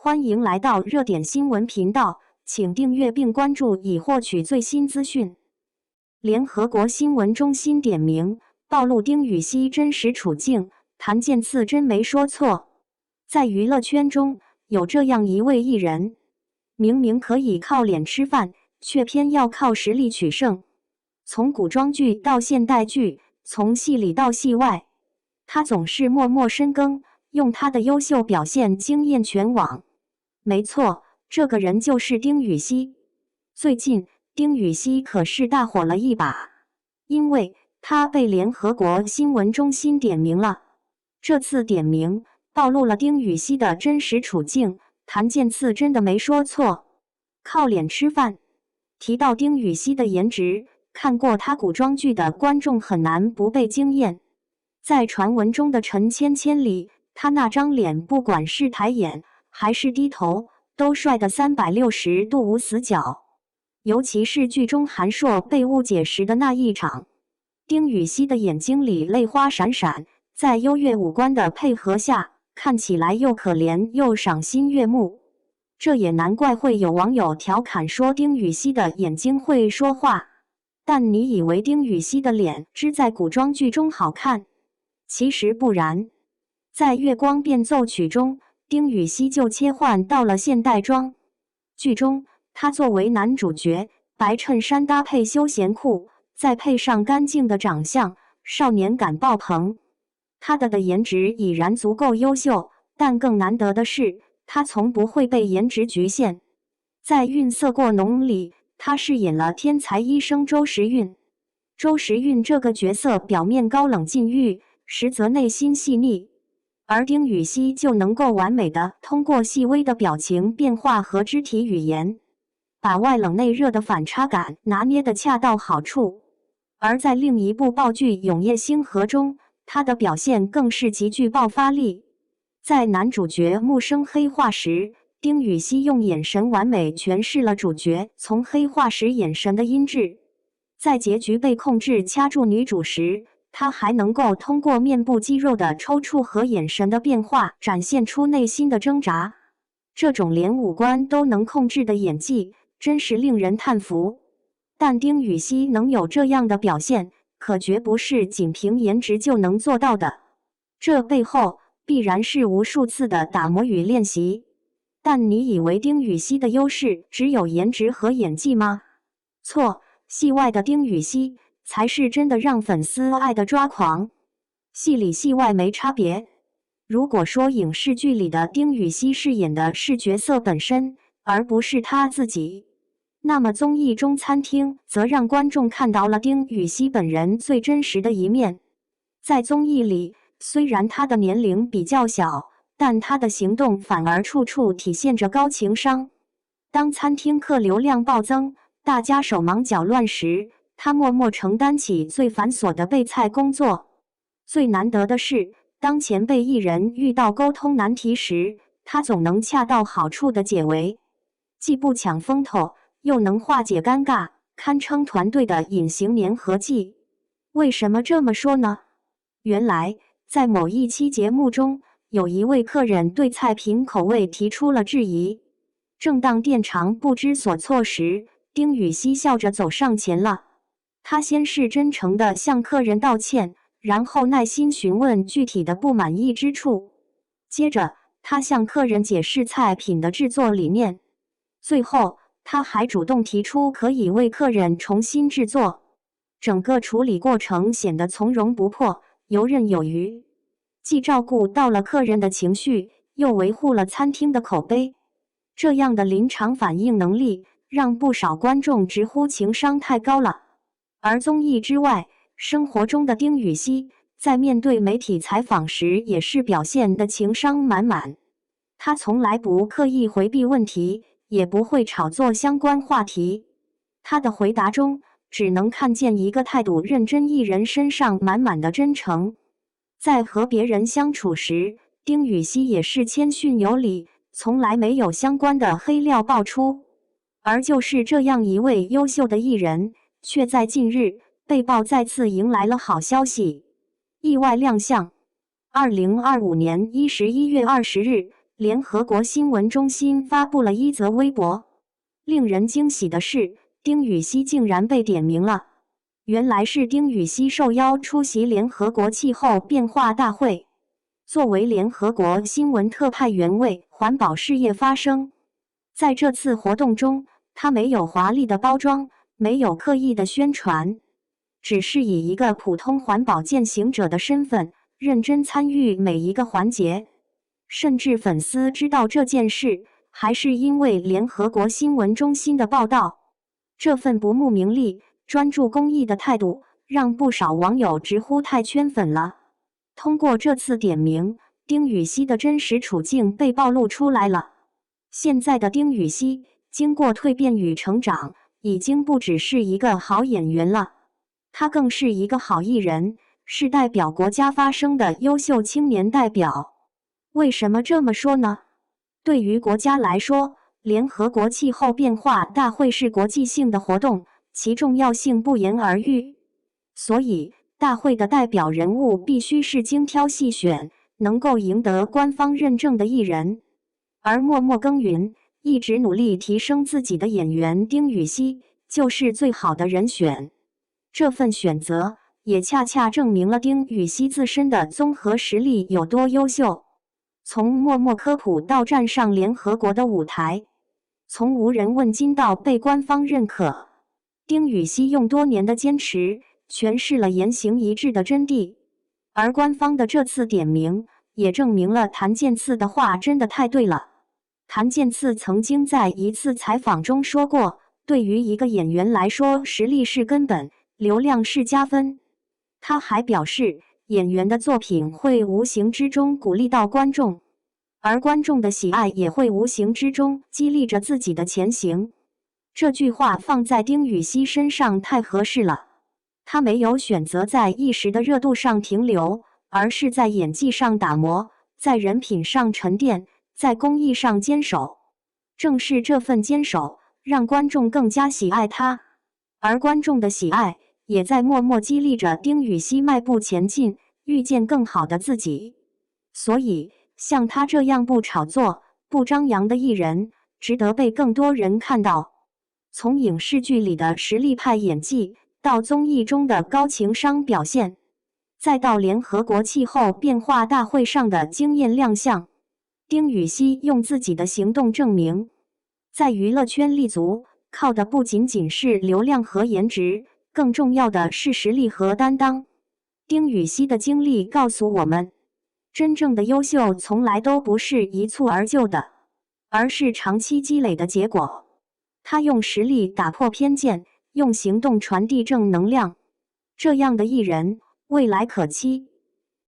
欢迎来到热点新闻频道，请订阅并关注以获取最新资讯。联合国新闻中心点名，暴露丁禹锡真实处境，谭健次真没说错。在娱乐圈中，有这样一位艺人，明明可以靠脸吃饭，却偏要靠实力取胜。从古装剧到现代剧，从戏里到戏外，他总是默默深耕，用他的优秀表现惊艳全网。没错，这个人就是丁禹锡。最近，丁禹锡可是大火了一把，因为他被联合国新闻中心点名了。这次点名暴露了丁禹锡的真实处境，谭健次真的没说错。靠脸吃饭。提到丁禹锡的颜值，看过他古装剧的观众很难不被惊艳。在传闻中的陈芊芊里，他那张脸不管是抬眼还是低头，都帅得360度无死角。尤其是剧中韩硕被误解时的那一场，丁禹锡的眼睛里泪花闪闪，在优越五官的配合下，看起来又可怜又赏心悦目。这也难怪会有网友调侃说丁禹锡的眼睛会说话。但你以为丁禹锡的脸只在古装剧中好看？其实不然。在《月光变奏曲》中，丁禹锡就切换到了现代装。剧中，他作为男主角，白衬衫搭配休闲裤，再配上干净的长相，少年感爆棚。他的颜值已然足够优秀，但更难得的是，他从不会被颜值局限。在《韵色过浓》里，他饰演了天才医生周时运。周时运这个角色表面高冷禁欲，实则内心细腻。而丁禹锡就能够完美的通过细微的表情变化和肢体语言，把外冷内热的反差感拿捏得恰到好处。而在另一部爆剧《永夜星河》中，他的表现更是极具爆发力。在男主角木生黑化时，丁禹锡用眼神完美诠释了主角从黑化时眼神的阴鸷。在结局被控制掐住女主时，他还能够通过面部肌肉的抽搐和眼神的变化展现出内心的挣扎。这种连五官都能控制的演技，真是令人叹服。但丁禹锡能有这样的表现，可绝不是仅凭颜值就能做到的。这背后必然是无数次的打磨与练习。但你以为丁禹锡的优势只有颜值和演技吗？错，戏外的丁禹锡才是真的让粉丝爱的抓狂。戏里戏外没差别。如果说影视剧里的丁禹锡饰演的是角色本身，而不是他自己，那么综艺中餐厅则让观众看到了丁禹锡本人最真实的一面。在综艺里，虽然他的年龄比较小，但他的行动反而处处体现着高情商。当餐厅客流量暴增，大家手忙脚乱时，他默默承担起最繁琐的备菜工作。最难得的是，当前辈艺人遇到沟通难题时，他总能恰到好处的解围，既不抢风头，又能化解尴尬，堪称团队的隐形粘合剂。为什么这么说呢？原来，在某一期节目中，有一位客人对菜品口味提出了质疑。正当店长不知所措时，丁禹锡笑着走上前了。他先是真诚地向客人道歉，然后耐心询问具体的不满意之处。接着，他向客人解释菜品的制作理念。最后，他还主动提出可以为客人重新制作。整个处理过程显得从容不迫，游刃有余，既照顾到了客人的情绪，又维护了餐厅的口碑。这样的临场反应能力，让不少观众直呼情商太高了。而综艺之外，生活中的丁禹锡在面对媒体采访时也是表现的情商满满。他从来不刻意回避问题，也不会炒作相关话题。他的回答中只能看见一个态度认真艺人身上满满的真诚。在和别人相处时，丁禹锡也是谦逊有礼，从来没有相关的黑料爆出。而就是这样一位优秀的艺人，却在近日被曝再次迎来了好消息，意外亮相。2025年11月20日，联合国新闻中心发布了一则微博。令人惊喜的是，丁禹锡竟然被点名了。原来是丁禹锡受邀出席联合国气候变化大会，作为联合国新闻特派员为环保事业发声。在这次活动中，他没有华丽的包装，没有刻意的宣传，只是以一个普通环保践行者的身份，认真参与每一个环节。甚至粉丝知道这件事，还是因为联合国新闻中心的报道。这份不慕名利、专注公益的态度，让不少网友直呼太圈粉了。通过这次点名，丁禹锡的真实处境被暴露出来了。现在的丁禹锡，经过蜕变与成长，已经不只是一个好演员了，他更是一个好艺人，是代表国家发声的优秀青年代表。为什么这么说呢？对于国家来说，联合国气候变化大会是国际性的活动，其重要性不言而喻。所以，大会的代表人物必须是精挑细选，能够赢得官方认证的艺人。而默默耕耘，一直努力提升自己的演员丁禹锡，就是最好的人选。这份选择，也恰恰证明了丁禹锡自身的综合实力有多优秀。从默默科普到站上联合国的舞台，从无人问津到被官方认可，丁禹锡用多年的坚持，诠释了言行一致的真谛。而官方的这次点名，也证明了谭健次的话真的太对了。谭健次曾经在一次采访中说过，对于一个演员来说，实力是根本，流量是加分。他还表示，演员的作品会无形之中鼓励到观众，而观众的喜爱也会无形之中激励着自己的前行。这句话放在丁禹锡身上太合适了。他没有选择在一时的热度上停留，而是在演技上打磨，在人品上沉淀，在公益上坚守。正是这份坚守，让观众更加喜爱他，而观众的喜爱也在默默激励着丁禹锡迈步前进，遇见更好的自己。所以，像他这样不炒作、不张扬的艺人，值得被更多人看到。从影视剧里的实力派演技，到综艺中的高情商表现，再到联合国气候变化大会上的惊艳亮相，丁禹锡用自己的行动证明，在娱乐圈立足，靠的不仅仅是流量和颜值，更重要的是实力和担当。丁禹锡的经历告诉我们，真正的优秀从来都不是一蹴而就的，而是长期积累的结果。他用实力打破偏见，用行动传递正能量。这样的艺人，未来可期。